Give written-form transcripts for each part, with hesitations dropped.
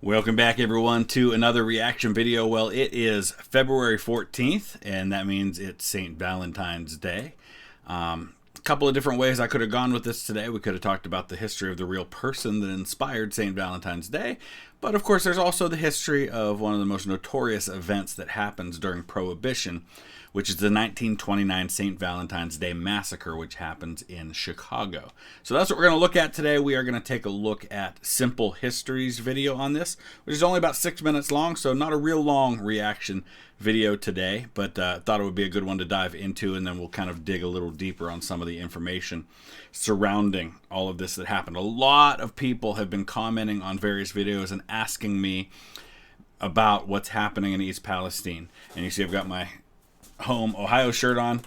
Welcome back, everyone, to another reaction video. Well, it is February 14th, and that means it's St. Valentine's Day. A couple of different ways I could have gone with this today. We could have talked about the history of the real person that inspired St. Valentine's Day, but of course there's also the history of one of the most notorious events that happens during Prohibition, which is the 1929 St. Valentine's Day Massacre, which happens in Chicago. So that's what we're going to look at today. We are going to take a look at Simple History's video on this, which is only about 6 minutes long, so not a real long reaction video today, but thought it would be a good one to dive into, and then we'll kind of dig a little deeper on some of the information surrounding all of this that happened. A lot of people have been commenting on various videos and asking me about what's happening in East Palestine. And you see I've got my home Ohio shirt on.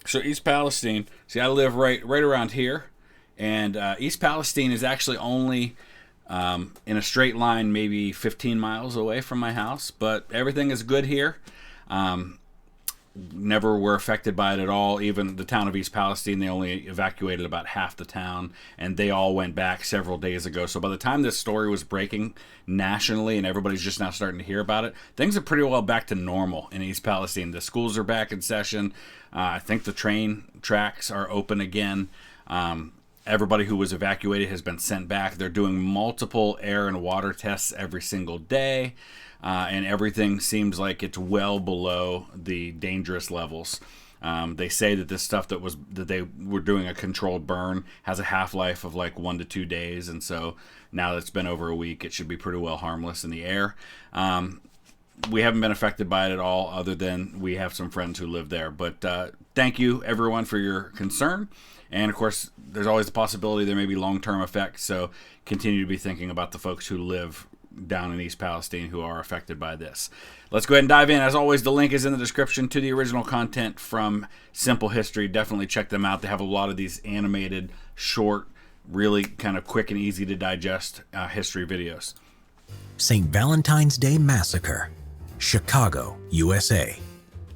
So East Palestine, see, I live right around here, and East Palestine is actually only in a straight line maybe 15 miles away from my house, but everything is good here. Never were affected by it at all. Even the town of East Palestine, they only evacuated about half the town, and they all went back several days ago. So by the time this story was breaking nationally and everybody's just now starting to hear about it, things are pretty well back to normal in East Palestine. The schools are back in session. I think the train tracks are open again. Everybody who was evacuated has been sent back. They're doing multiple air and water tests every single day. And everything seems like it's well below the dangerous levels. They say that this stuff that they were doing a controlled burn has a half-life of like 1 to 2 days, and so now that it's been over a week, it should be pretty well harmless in the air. We haven't been affected by it at all, other than we have some friends who live there. But thank you, everyone, for your concern. And of course, there's always the possibility there may be long-term effects, so continue to be thinking about the folks who live down in East Palestine who are affected by this. Let's go ahead and dive in. As always, the link is in the description to the original content from Simple History. Definitely check them out. They have a lot of these animated, short, really kind of quick and easy to digest history videos. St. Valentine's Day Massacre, Chicago, USA,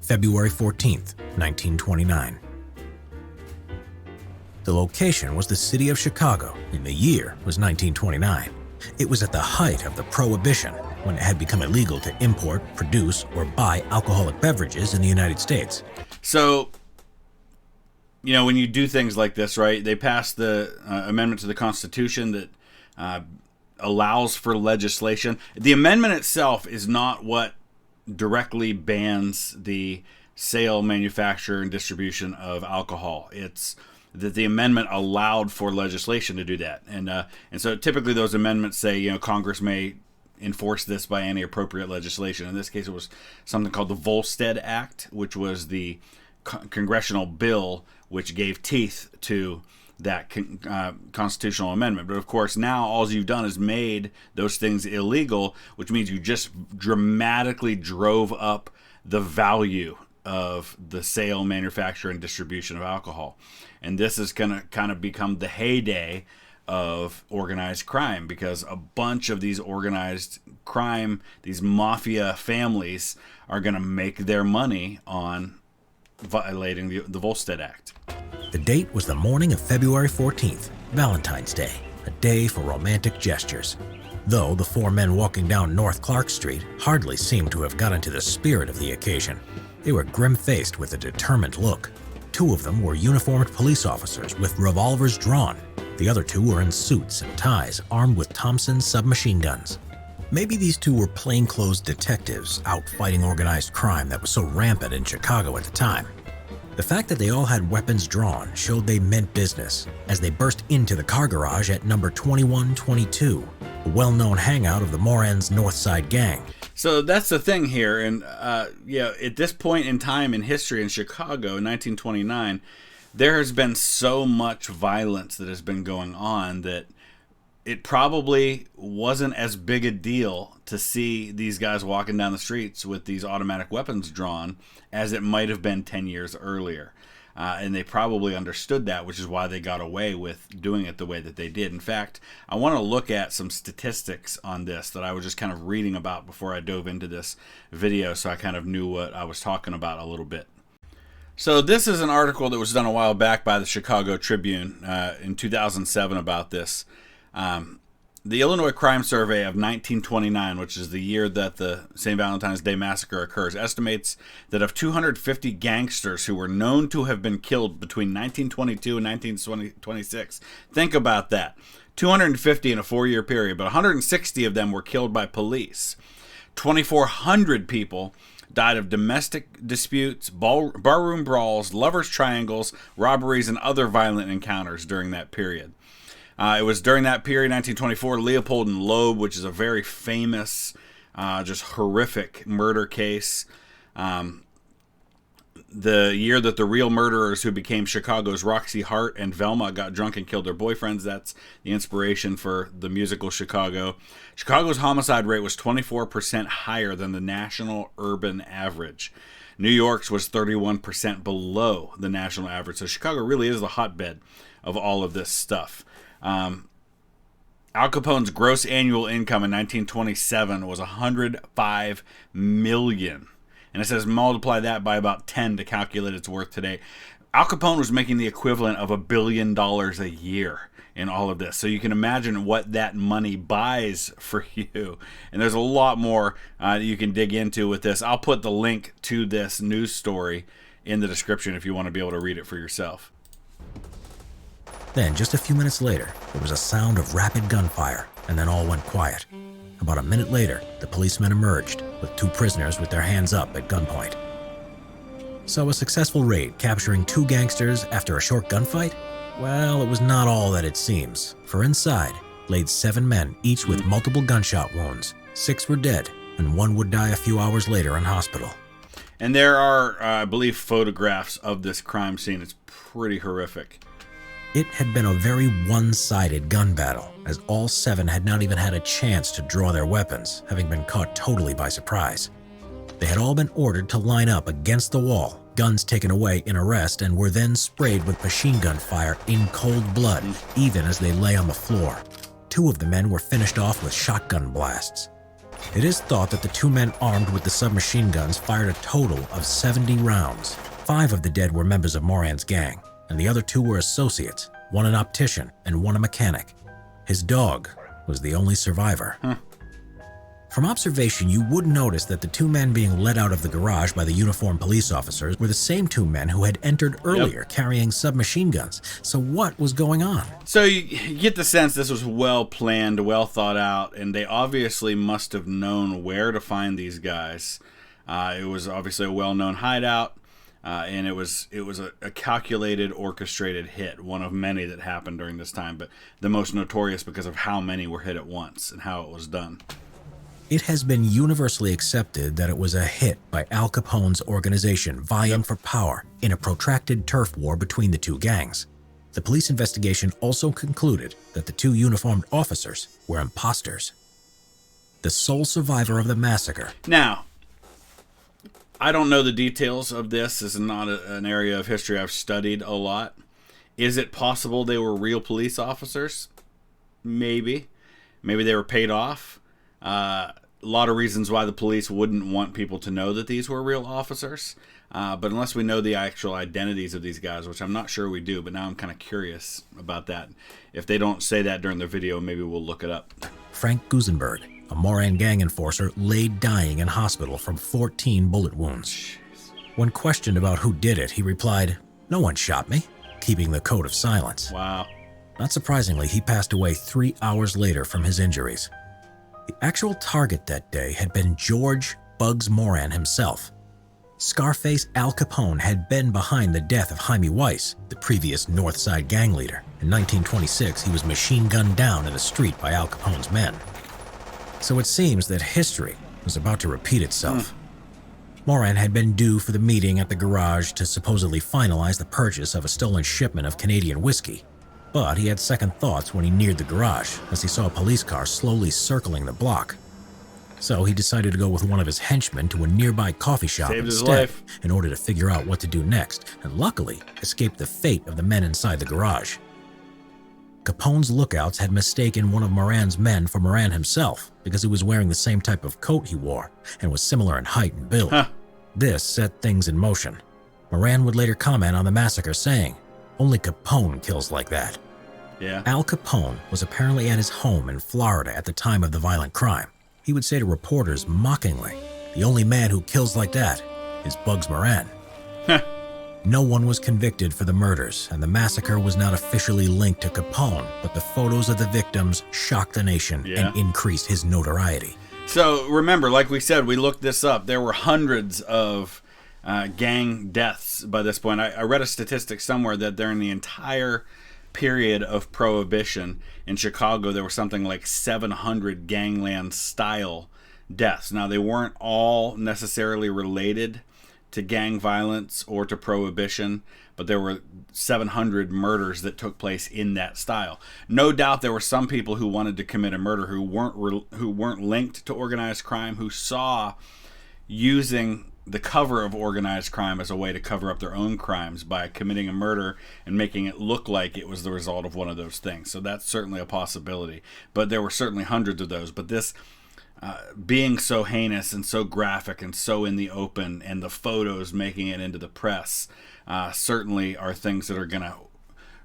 February 14th, 1929. The location was the city of Chicago, and the year was 1929. It was at the height of the Prohibition, when it had become illegal to import, produce, or buy alcoholic beverages in the United States. So, you know, when you do things like this, right, they passed the amendment to the Constitution that allows for legislation. The amendment itself is not what directly bans the sale, manufacture, and distribution of alcohol. It's that the amendment allowed for legislation to do that, and so typically those amendments say, you know, Congress may enforce this by any appropriate legislation. In this case, it was something called the Volstead Act, which was the congressional bill which gave teeth to that constitutional amendment. But of course, now all you've done is made those things illegal, which means you just dramatically drove up the value of the sale, manufacture, and distribution of alcohol. And this is going to kind of become the heyday of organized crime, because a bunch of these organized crime, these mafia families, are going to make their money on violating the Volstead Act. The date was the morning of February 14th, Valentine's Day, a day for romantic gestures. Though the four men walking down North Clark Street hardly seemed to have got into the spirit of the occasion. They were grim-faced with a determined look. Two of them were uniformed police officers with revolvers drawn. The other two were in suits and ties, armed with Thompson submachine guns. Maybe these two were plainclothes detectives out fighting organized crime that was so rampant in Chicago at the time. The fact that they all had weapons drawn showed they meant business, as they burst into the car garage at number 2122, a well-known hangout of the Moran's North Side Gang. So that's the thing here, and at this point in time in history in Chicago, in 1929, there has been so much violence that has been going on that it probably wasn't as big a deal to see these guys walking down the streets with these automatic weapons drawn as it might have been 10 years earlier. And they probably understood that, which is why they got away with doing it the way that they did. In fact, I want to look at some statistics on this that I was just kind of reading about before I dove into this video, so I kind of knew what I was talking about a little bit. So this is an article that was done a while back by the Chicago Tribune in 2007 about this. The Illinois Crime Survey of 1929, which is the year that the St. Valentine's Day Massacre occurs, estimates that of 250 gangsters who were known to have been killed between 1922 and 1926, think about that, 250 in a 4-year period, but 160 of them were killed by police. 2,400 people died of domestic disputes, barroom brawls, lovers' triangles, robberies, and other violent encounters during that period. It was during that period, 1924, Leopold and Loeb, which is a very famous, just horrific murder case. The year that the real murderers who became Chicago's Roxy Hart and Velma got drunk and killed their boyfriends. That's the inspiration for the musical Chicago. Chicago's homicide rate was 24% higher than the national urban average. New York's was 31% below the national average. So Chicago really is the hotbed of all of this stuff. Al Capone's gross annual income in 1927 was $105 million. And it says multiply that by about 10 to calculate its worth today. Al Capone was making the equivalent of $1 billion a year in all of this. So you can imagine what that money buys for you. And there's a lot more you can dig into with this. I'll put the link to this news story in the description if you want to be able to read it for yourself. Then, just a few minutes later, there was a sound of rapid gunfire, and then all went quiet. About a minute later, the policemen emerged, with 2 prisoners with their hands up at gunpoint. So a successful raid capturing 2 gangsters after a short gunfight? Well, it was not all that it seems, for inside laid 7 men, each with multiple gunshot wounds. 6 were dead, and 1 would die a few hours later in hospital. And there are, I believe, photographs of this crime scene. It's pretty horrific. It had been a very one-sided gun battle, as all 7 had not even had a chance to draw their weapons, having been caught totally by surprise. They had all been ordered to line up against the wall, guns taken away in arrest, and were then sprayed with machine gun fire in cold blood, even as they lay on the floor. 2 of the men were finished off with shotgun blasts. It is thought that the 2 men armed with the submachine guns fired a total of 70 rounds. 5 of the dead were members of Moran's gang, and the other 2 were associates, 1 an optician and 1 a mechanic. His dog was the only survivor. From observation, you would notice that the 2 men being led out of the garage by the uniformed police officers were the same 2 men who had entered earlier carrying submachine guns. So what was going on? So you get the sense this was well planned, well thought out, and they obviously must have known where to find these guys. It was obviously a well-known hideout. And it was a calculated, orchestrated hit, one of many that happened during this time, but the most notorious because of how many were hit at once and how it was done. It has been universally accepted that it was a hit by Al Capone's organization vying for power in a protracted turf war between the 2 gangs. The police investigation also concluded that the 2 uniformed officers were imposters. The sole survivor of the massacre. Now, I don't know the details of this. This is not an area of history I've studied a lot. Is it possible they were real police officers? Maybe. Maybe they were paid off. A lot of reasons why the police wouldn't want people to know that these were real officers. But unless we know the actual identities of these guys, which I'm not sure we do, but now I'm kind of curious about that. If they don't say that during the video, maybe we'll look it up. Frank Gusenberg, a Moran gang enforcer, lay dying in hospital from 14 bullet wounds. Jeez. When questioned about who did it, he replied, "No one shot me," keeping the code of silence. Wow. Not surprisingly, he passed away 3 hours later from his injuries. The actual target that day had been George Bugs Moran himself. Scarface Al Capone had been behind the death of Jaime Weiss, the previous North Side gang leader. In 1926, he was machine gunned down in the street by Al Capone's men. So it seems that history was about to repeat itself. Moran had been due for the meeting at the garage to supposedly finalize the purchase of a stolen shipment of Canadian whiskey. But he had second thoughts when he neared the garage, as he saw a police car slowly circling the block. So he decided to go with one of his henchmen to a nearby coffee shop Saved his instead life. in order to figure out what to do next, and luckily escaped the fate of the men inside the garage. Capone's lookouts had mistaken one of Moran's men for Moran himself because he was wearing the same type of coat he wore and was similar in height and build. This set things in motion. Moran would later comment on the massacre saying, "Only Capone kills like that." Yeah. Al Capone was apparently at his home in Florida at the time of the violent crime. He would say to reporters mockingly, "The only man who kills like that is Bugs Moran." No one was convicted for the murders, and the massacre was not officially linked to Capone, but the photos of the victims shocked the nation and increased his notoriety. So remember, like we said, we looked this up. There were hundreds of gang deaths by this point. I read a statistic somewhere that during the entire period of Prohibition in Chicago, there were something like 700 gangland-style deaths. Now, they weren't all necessarily related to gang violence or to Prohibition, but there were 700 murders that took place in that style. No doubt there were some people who wanted to commit a murder who weren't linked to organized crime, who saw using the cover of organized crime as a way to cover up their own crimes by committing a murder and making it look like it was the result of one of those things. So that's certainly a possibility. But there were certainly hundreds of those. But this being so heinous and so graphic and so in the open, and the photos making it into the press, certainly are things that are going to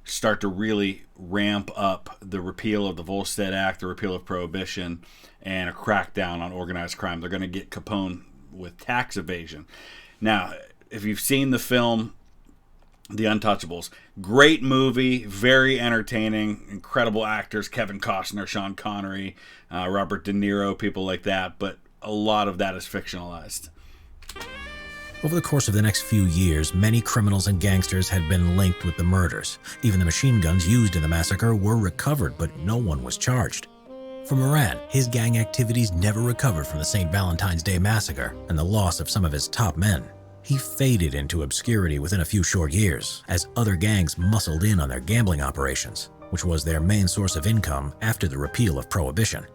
start to really ramp up the repeal of the Volstead Act, the repeal of Prohibition, and a crackdown on organized crime. They're going to get Capone with tax evasion. Now, if you've seen the film The Untouchables, great movie, very entertaining, incredible actors, Kevin Costner, Sean Connery, Robert De Niro, people like that, but a lot of that is fictionalized. Over the course of the next few years, many criminals and gangsters had been linked with the murders. Even the machine guns used in the massacre were recovered, but no one was charged. For Moran, his gang activities never recovered from the St. Valentine's Day massacre and the loss of some of his top men. He faded into obscurity within a few short years as other gangs muscled in on their gambling operations, which was their main source of income after the repeal of Prohibition.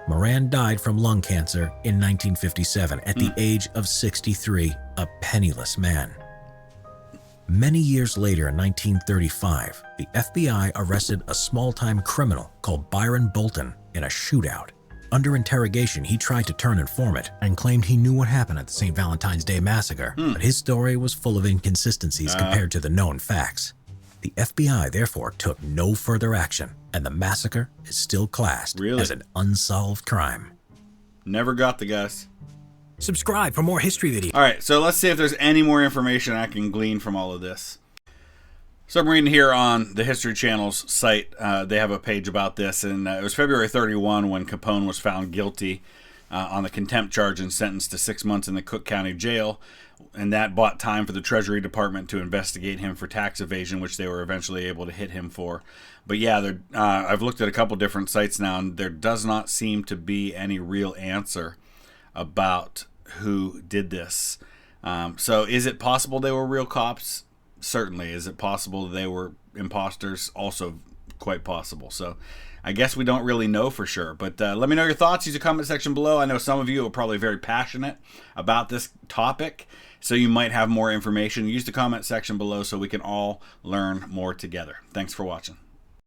Moran died from lung cancer in 1957 at the age of 63, a penniless man. Many years later, in 1935, the FBI arrested a small-time criminal called Byron Bolton in a shootout. Under interrogation, he tried to turn informant and claimed he knew what happened at the St. Valentine's Day massacre, but his story was full of inconsistencies compared to the known facts. The FBI therefore took no further action, and the massacre is still classed as an unsolved crime. Never got the guys. Subscribe for more history videos. All right, so let's see if there's any more information I can glean from all of this. So I'm reading here on the History Channel's site. They have a page about this, and it was February 31 when Capone was found guilty on the contempt charge and sentenced to 6 months in the Cook County Jail, and that bought time for the Treasury Department to investigate him for tax evasion, which they were eventually able to hit him for. But yeah, I've looked at a couple different sites now, and there does not seem to be any real answer about who did this. So is it possible they were real cops? Certainly. Is it possible they were imposters? Also quite possible. So I guess we don't really know for sure. But let me know your thoughts. Use the comment section below. I know some of you are probably very passionate about this topic, so you might have more information. Use the comment section below so we can all learn more together. Thanks for watching.